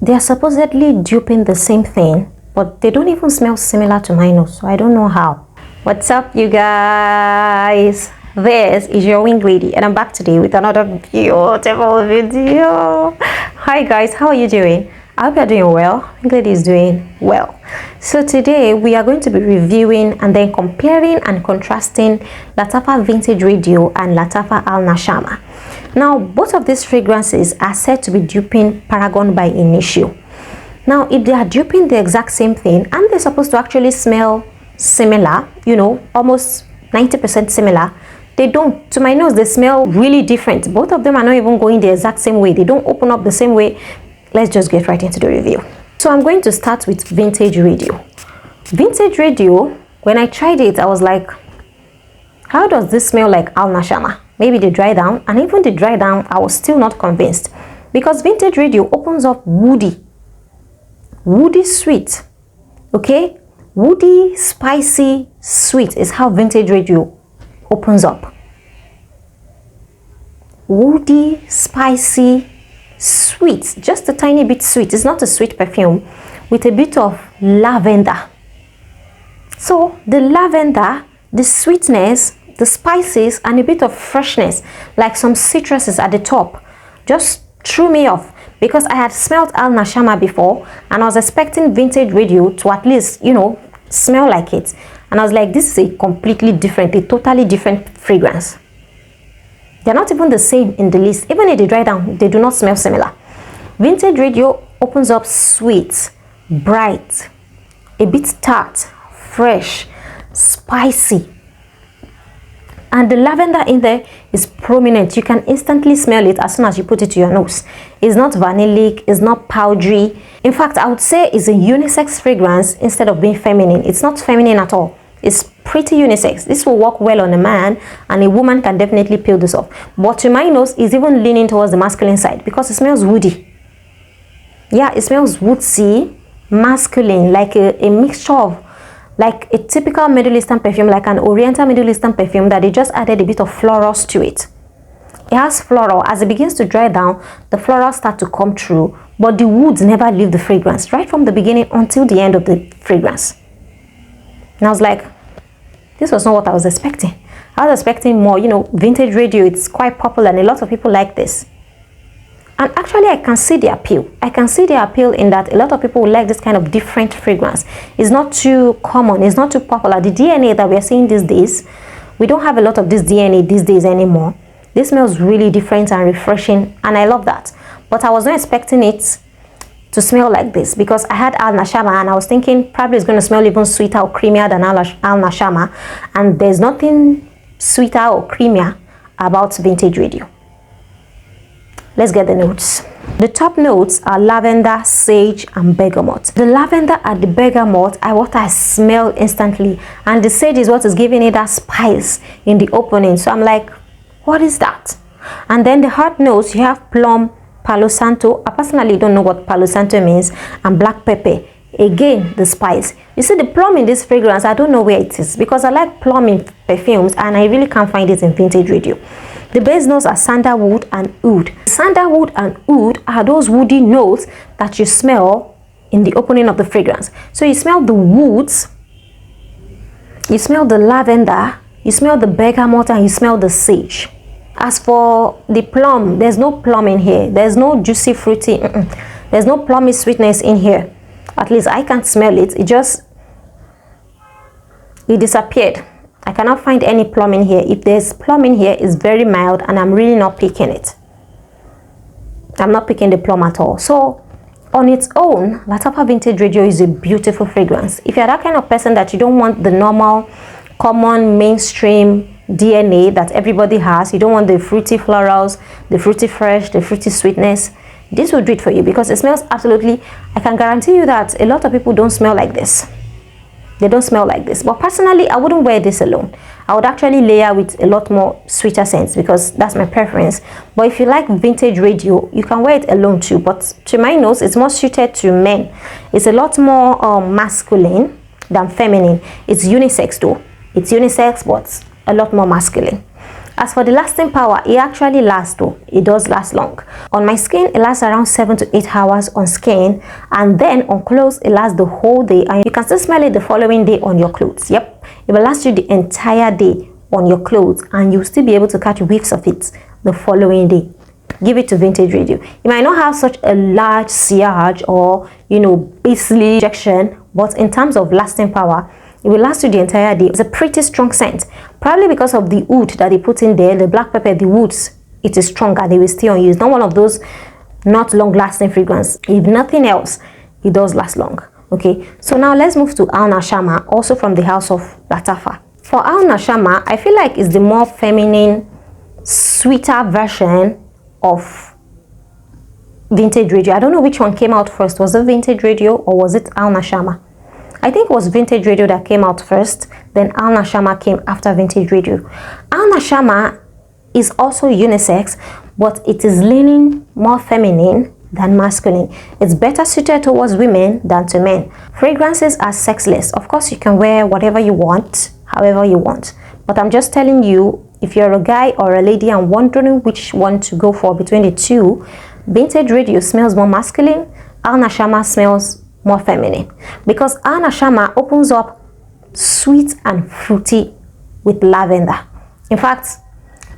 They are supposedly duping the same thing, but they don't even smell similar to my nose, so I don't know how. What's up, you guys? This is your wing lady, and I'm back today with another beautiful video. Hi guys, how are you doing? I hope you're doing well. Wing lady is doing well. So today we are going to be reviewing and then comparing and contrasting Lattafa Vintage Radio and Lattafa Al Nashama. Now, both of these fragrances are said to be duping Paragon by Initio. Now, if they are duping the exact same thing and they're supposed to actually smell similar, you know, almost 90% similar, they don't. To my nose, they smell really different. Both of them are not even going the exact same way. They don't open up the same way. Let's just get right into the review. So I'm going to start with Vintage Radio. Vintage Radio, when I tried it, I was like, how does this smell like Al Nashama? Maybe the dry down, and even the dry down, I was still not convinced, because Vintage Radio opens up woody sweet. Okay, woody, spicy, sweet is how Vintage Radio opens up. Woody, spicy, sweet, just a tiny bit sweet. It's not a sweet perfume, with a bit of lavender. So the lavender, the sweetness, the spices, and a bit of freshness, like some citruses at the top, just threw me off, because I had smelled Al Nashama before and I was expecting Vintage Radio to at least, you know, smell like it, and I was like, this is a completely different, a totally different fragrance. They're not even the same in the least. Even if they dry down, they do not smell similar. Vintage Radio opens up sweet, bright, a bit tart, fresh, spicy, and the lavender in there is prominent. You can instantly smell it as soon as you put it to your nose. It's not vanillic, it's not powdery. In fact, I would say it's a unisex fragrance instead of being feminine. It's not feminine at all. It's pretty unisex. This will work well on a man, and a woman can definitely peel this off. But to my nose, it's even leaning towards the masculine side, because it smells woody. Yeah, it smells woodsy, masculine, like a mixture of, like a typical Middle Eastern perfume, like an Oriental Middle Eastern perfume that they just added a bit of florals to it. It has floral. As it begins to dry down, the florals start to come through, but the woods never leave the fragrance, right from the beginning until the end of the fragrance. And I was like, this was not what I was expecting. I was expecting more, you know, Vintage Radio, it's quite popular and a lot of people like this. And actually, I can see the appeal. I can see the appeal in that a lot of people like this kind of different fragrance. It's not too common. It's not too popular. The DNA that we're seeing these days, we don't have a lot of this DNA these days anymore. This smells really different and refreshing, and I love that. But I was not expecting it to smell like this, because I had Al Nashama and I was thinking probably it's going to smell even sweeter or creamier than Al Nashama, and there's nothing sweeter or creamier about Vintage Radio. Let's get the notes. The top notes are lavender, sage, and bergamot. The lavender and the bergamot are what I smell instantly, and the sage is what is giving it that spice in the opening. So I'm like, what is that? And then the hot notes, you have plum, Palo Santo. I personally don't know what Palo Santo means, and black pepper. Again, the spice. You see, the plum in this fragrance, I don't know where it is, because I like plum in perfumes and I really can't find it in Vintage Radio. The base notes are sandalwood and oud. Sandalwood and oud are those woody notes that you smell in the opening of the fragrance. So you smell the woods, you smell the lavender, you smell the bergamot, and you smell the sage. As for the plum, there's no plum in here. There's no juicy fruity. There's no plummy sweetness in here. At least I can't smell it. It disappeared. I cannot find any plum in here. If there's plum in here, it's very mild, and I'm really not picking it. I'm not picking the plum at all. So on its own, Lattafa Vintage Radio is a beautiful fragrance. If you're that kind of person that you don't want the normal, common, mainstream DNA that everybody has, you don't want the fruity florals, the fruity fresh, the fruity sweetness, this will do it for you, because it smells absolutely, I can guarantee you that a lot of people don't smell like this. They don't smell like this. But personally, I wouldn't wear this alone. I would actually layer with a lot more sweeter scents, because that's my preference. But if you like Vintage Radio, you can wear it alone too. But to my nose, it's more suited to men. It's a lot more masculine than feminine. It's unisex though. It's unisex, but a lot more masculine. As for the lasting power, it actually lasts though. It does last long. On my skin, it lasts around 7 to 8 hours on skin, and then on clothes, it lasts the whole day, and you can still smell it the following day on your clothes. Yep, it will last you the entire day on your clothes, and you'll still be able to catch whiffs of it the following day. Give it to Vintage Radio. You might not have such a large sillage or, you know, beastly injection, but in terms of lasting power, it will last you the entire day. It's a pretty strong scent, probably because of the wood that they put in there, the black pepper, the woods. It is stronger. They will stay on you. It's not one of those not long-lasting fragrance. If nothing else, it does last long. Okay, so now let's move to Al Nashama, also from the house of Lattafa. For Al Nashama, I feel like it's the more feminine, sweeter version of Vintage Radio. I don't know which one came out first. Was it Vintage Radio or was it Al Nashama? I think it was Vintage Radio that came out first, then Al Nashama came after Vintage Radio. Al Nashama is also unisex, but it is leaning more feminine than masculine. It's better suited towards women than to men. Fragrances are sexless. Of course, you can wear whatever you want, however you want. But I'm just telling you, if you're a guy or a lady and wondering which one to go for between the two, Vintage Radio smells more masculine, Al Nashama smells more feminine, because Al Nashama opens up sweet and fruity with lavender. In fact,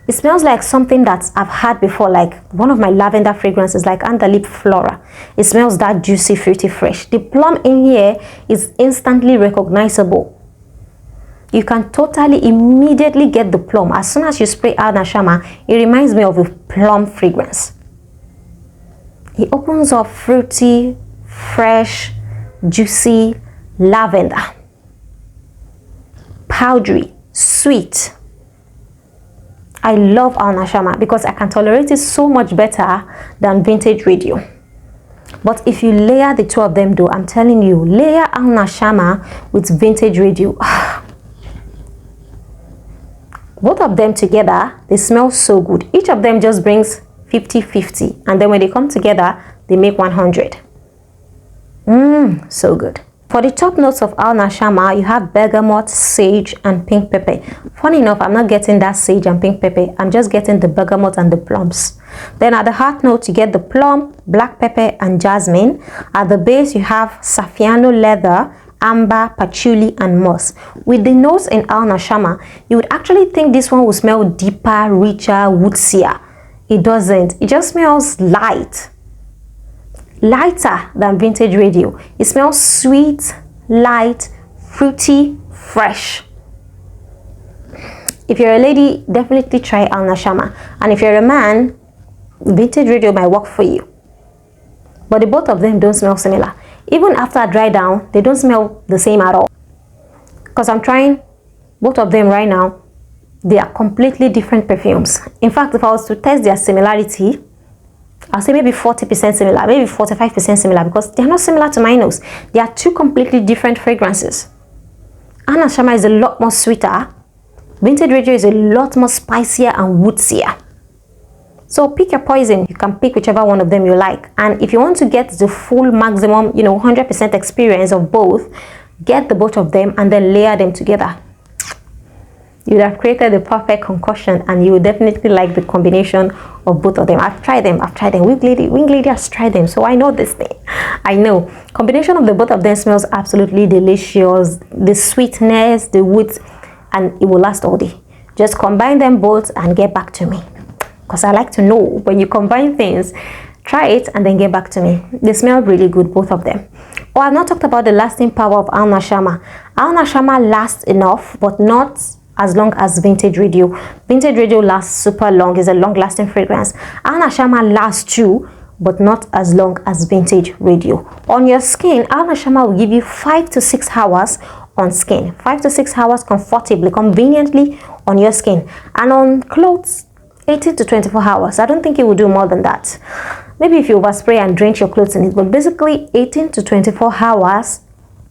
it smells like something that I've had before, like one of my lavender fragrances, like Andalip Flora. It smells that juicy, fruity, fresh. The plum in here is instantly recognizable. You can totally immediately get the plum. As soon as you spray Al Nashama, it reminds me of a plum fragrance. It opens up fruity, fresh, juicy lavender, powdery, sweet. I love Al Nashama because I can tolerate it so much better than Vintage Radio. But if you layer the two of them though, I'm telling you, layer Al Nashama with Vintage Radio. Both of them together, they smell so good. Each of them just brings 50-50, and then when they come together, they make 100. So good. For the top notes of Al Nashama, you have bergamot, sage, and pink pepper. Funny enough, I'm not getting that sage and pink pepper. I'm just getting the bergamot and the plums. Then at the heart note, you get the plum, black pepper, and jasmine. At the base, you have Saffiano leather, amber, patchouli, and moss. With the notes in Al Nashama, you would actually think this one will smell deeper, richer, woodsier. It doesn't. It just smells light. Lighter than Vintage Radio. It smells sweet, light, fruity, fresh. If you're a lady, definitely try Al Nashama. And if you're a man, Vintage Radio might work for you. But the both of them don't smell similar. Even after I dry down, they don't smell the same at all. Because I'm trying both of them right now. They are completely different perfumes. In fact, if I was to test their similarity, I'll say maybe 40% similar, maybe 45% similar, because they're not similar to my nose. They are two completely different fragrances. Al Nashama is a lot more sweeter. Vintage Radio is a lot more spicier and woodsier. So pick your poison. You can pick whichever one of them you like. And if you want to get the full maximum, 100% experience of both, get the both of them and then layer them together. You would have created the perfect concoction, and you would definitely like the combination of both of them. I've tried them. Wing Lady has tried them, so I know this thing. I know. Combination of the both of them smells absolutely delicious. The sweetness, the wood, and it will last all day. Just combine them both and get back to me, because I like to know when you combine things. Try it and then get back to me. They smell really good, both of them. Oh, I've not talked about the lasting power of Al Nashama. Al Nashama lasts enough, but not as long as Vintage Radio. Vintage Radio lasts super long. It's a long-lasting fragrance. Al Nashama lasts too, but not as long as Vintage Radio. On your skin, Al Nashama will give you 5 to 6 hours on skin. 5 to 6 hours comfortably, conveniently on your skin. And on clothes, 18 to 24 hours. I don't think it will do more than that. Maybe if you overspray and drench your clothes in it, but basically 18 to 24 hours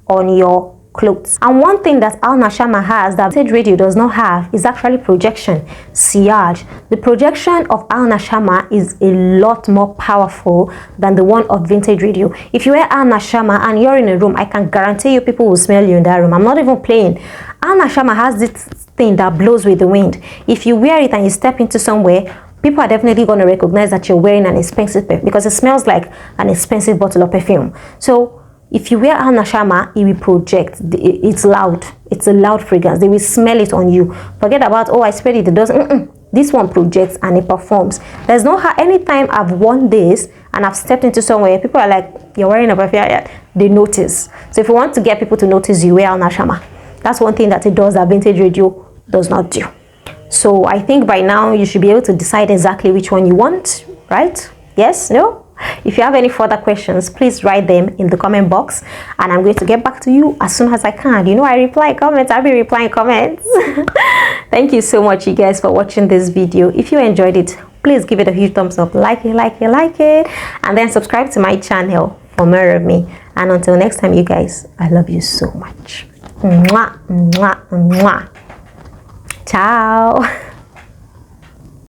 on your clothes. And one thing that Nashama has that vintage radio does not have is actually projection, sillage. The projection of Nashama is a lot more powerful than the one of vintage radio. If you wear Nashama and you're in a room, I can guarantee you people will smell you in that room. I'm not even playing. Nashama has this thing that blows with the wind. If you wear it and you step into somewhere, people are definitely going to recognize that you're wearing an expensive perfume because it smells like an expensive bottle of perfume. So if you wear Nashama, it will project. It's loud. It's a loud fragrance. They will smell it on you. Forget about, oh, I sprayed it. It doesn't. This one projects and it performs. There's no anytime I've worn this and I've stepped into somewhere, people are like, you're wearing a perfume. They notice. So if you want to get people to notice you, wear Nashama. That's one thing that it does that vintage radio does not do. So I think by now you should be able to decide exactly which one you want, right? Yes? No? If you have any further questions, please write them in the comment box and I'm going to get back to you as soon as I can. You know, I reply comments. I'll be replying comments. Thank you so much, you guys, for watching this video. If you enjoyed it, please give it a huge thumbs up, like it, and then subscribe to my channel for more of me. And until next time, you guys, I love you so much. Mwah, mwah, mwah. Ciao.